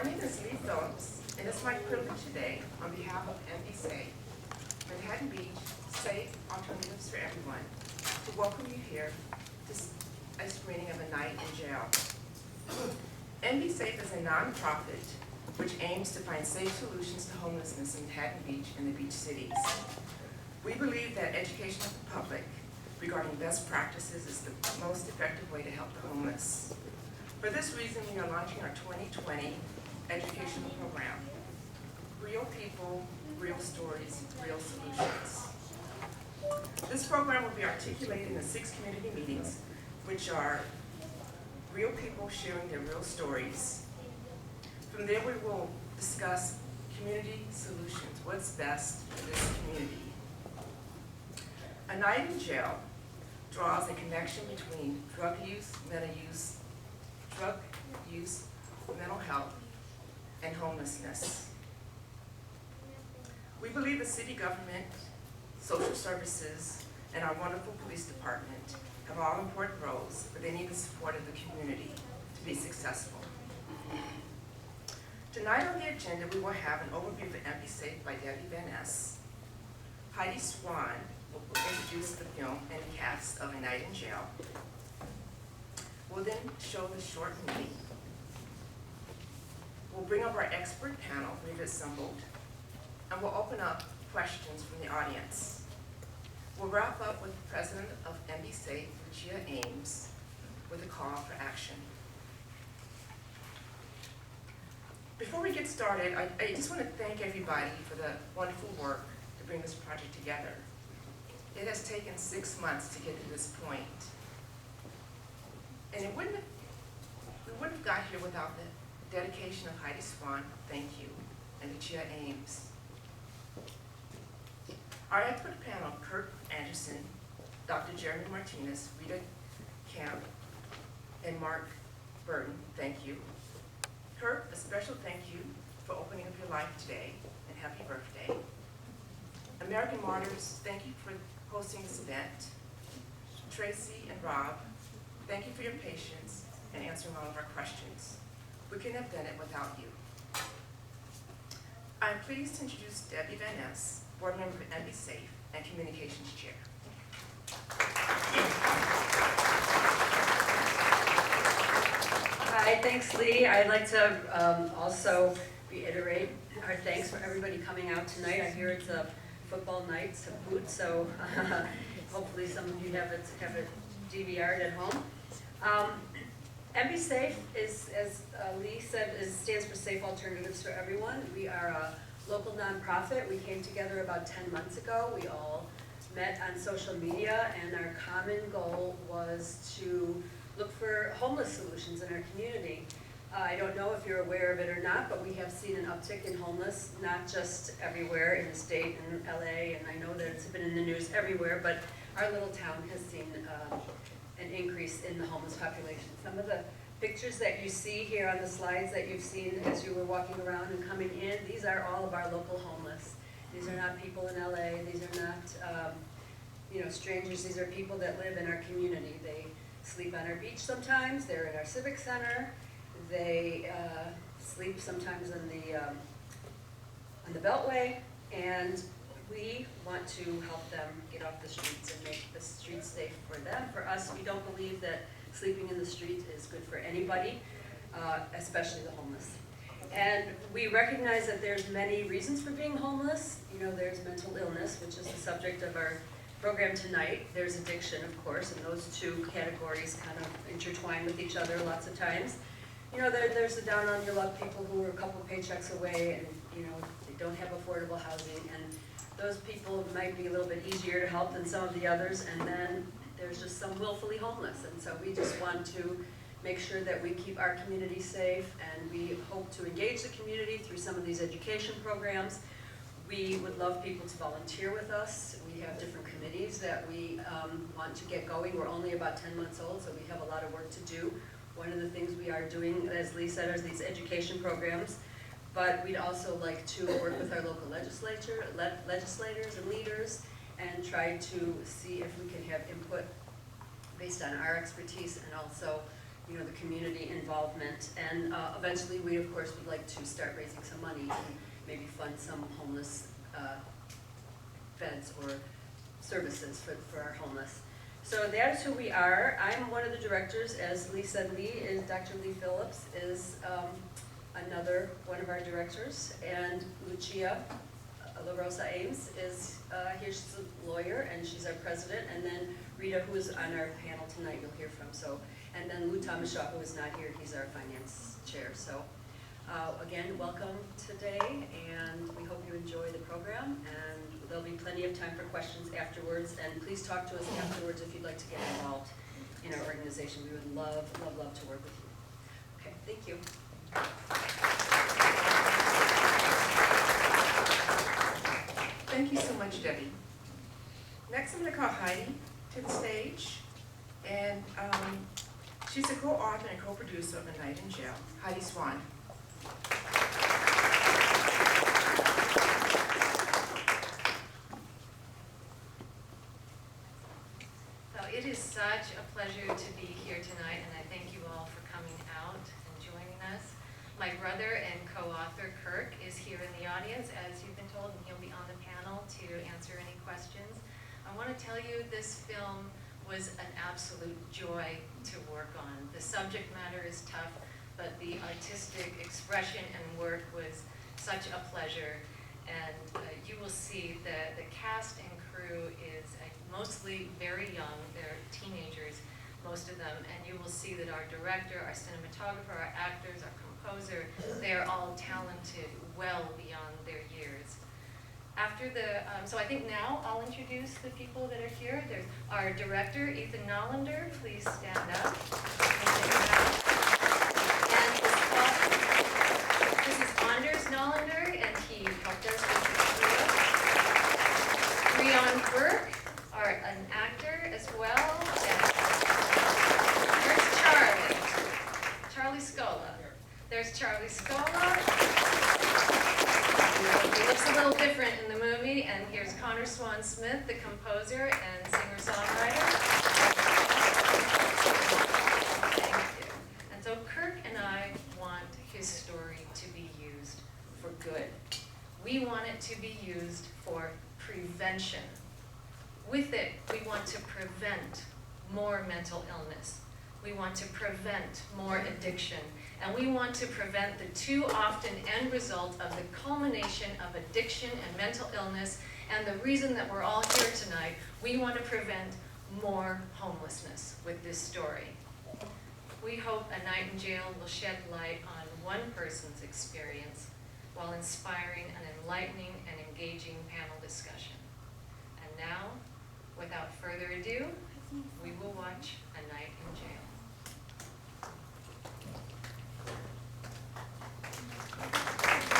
My name is Lee Phillips, and it's my privilege today, on behalf of MBSAFE, Manhattan Beach Safe Alternatives for Everyone, to welcome you here to a screening of A Night in Jail. MBSAFE is a nonprofit which aims to find safe solutions to homelessness in Manhattan Beach and the beach cities. We believe that education of the public regarding best practices is the most effective way to help the homeless. For this reason, we are launching our 2020 educational program, Real People, Real Stories, Real Solutions. This program will be articulated in the 6 community meetings, which are real people sharing their real stories. From there, we will discuss community solutions, what's best for this community. A Night in Jail draws a connection between drug use, mental health, and homelessness. We believe the city government, social services, and our wonderful police department have all important roles, but they need the support of the community to be successful. Tonight on the agenda, we will have an overview of MBSAFE by Debbie Van Ness. Heidi Swan will introduce the film and cast of A Night in Jail. We'll then show the short movie. We'll bring up our expert panel we've assembled, and we'll open up questions from the audience. We'll wrap up with the president of MBSAFE, Lucia Ames, with a call for action. Before we get started, I just want to thank everybody for the wonderful work to bring this project together. It has taken 6 months to get to this point. And we wouldn't have got here without the dedication of Heidi Swan, thank you, and Lucia Ames. Our expert panel, Kurt Anderson, Dr. Jeremy Martinez, Rita Camp, and Mark Burton, thank you. Kurt, a special thank you for opening up your life today, and happy birthday. American Martyrs, thank you for hosting this event. Tracy and Rob, thank you for your patience and answering all of our questions. We couldn't have done it without you. I'm pleased to introduce Debbie Van Ness, board member of MBSAFE and communications chair. Hi, thanks, Lee. I'd like to also reiterate our thanks for everybody coming out tonight. I hear it's a football night, some food, so hopefully some of you have it DVR'd at home. MBSAFE is, as Lee said, stands for Safe Alternatives for Everyone. We are a local nonprofit. We came together about 10 months ago. We all met on social media, and our common goal was to look for homeless solutions in our community. I don't know if you're aware of it or not, but we have seen an uptick in homeless, not just everywhere in the state and LA, and I know that it's been in the news everywhere, but our little town has seen an increase in the homeless population. Some of the pictures that you see here on the slides that you've seen as you were walking around and coming in, these are all of our local homeless. These are not people in LA, these are not strangers, these are people that live in our community. They sleep on our beach sometimes, they're in our civic center, they sleep sometimes on the Beltway, and we want to help them get off the streets and make the streets safe for them. For us, we don't believe that sleeping in the street is good for anybody, especially the homeless. And we recognize that there's many reasons for being homeless. There's mental illness, which is the subject of our program tonight. There's addiction, of course, and those two categories kind of intertwine with each other lots of times. There's the down on your luck people who are a couple paychecks away and, they don't have affordable housing, and those people might be a little bit easier to help than some of the others, and then there's just some willfully homeless, and so we just want to make sure that we keep our community safe, and we hope to engage the community through some of these education programs. We would love people to volunteer with us. We have different committees that we want to get going. We're only about 10 months old, so we have a lot of work to do. One of the things we are doing, as Lee said, is these education programs, but we'd also like to work with our local legislators and leaders and try to see if we can have input based on our expertise and also you know, the community involvement. And eventually, we, of course, would like to start raising some money and maybe fund some homeless beds or services for our homeless. So that is who we are. I'm one of the directors. As Lee said, Dr. Lee Phillips is another one of our directors. And Lucia La Rosa Ames is here. She's a lawyer and she's our president. And then Rita, who is on our panel tonight, you'll hear from. So, and then Lou Thomas Shaw, who is not here. He's our finance chair. So again, welcome today, and we hope you enjoy the program. And there'll be plenty of time for questions afterwards. And please talk to us afterwards if you'd like to get involved in our organization. We would love, love, love to work with you. Okay, thank you. Thank you so much, Debbie. Next, I'm going to call Heidi to the stage. And she's a co-author and co-producer of A Night in Jail. Heidi Swan. So it is such a pleasure to be here tonight, and I thank you all for coming out and joining us. My brother and co-author Kirk is here in the audience, as you've been told, and he'll be on the panel to answer any questions. I want to tell you this film was an absolute joy to work on. The subject matter is tough, but the artistic expression and work was such a pleasure. And you will see that the cast and crew is mostly very young. They're teenagers, most of them. And you will see that our director, our cinematographer, our actors, our composer, they are all talented well beyond their years. After the, so I think now I'll introduce the people that are here. There's our director, Ethan Nollander. Please stand up. And this is Anders Nollander, and he helped us with the crew. Rion Burke, an actor as well. And there's Charlie Scola. There's Charlie Scola. He looks a little different in the movie, and here's Connor Swan Smith, the composer and singer-songwriter. Thank you. And so Kirk and I want his story to be used for good. We want it to be used for prevention. With it, we want to prevent more mental illness. We want to prevent more addiction. And we want to prevent the too often end result of the culmination of addiction and mental illness. And the reason that we're all here tonight, we want to prevent more homelessness with this story. We hope A Night in Jail will shed light on one person's experience while inspiring an enlightening and engaging panel discussion. And now, without further ado, we will watch A Night in Jail.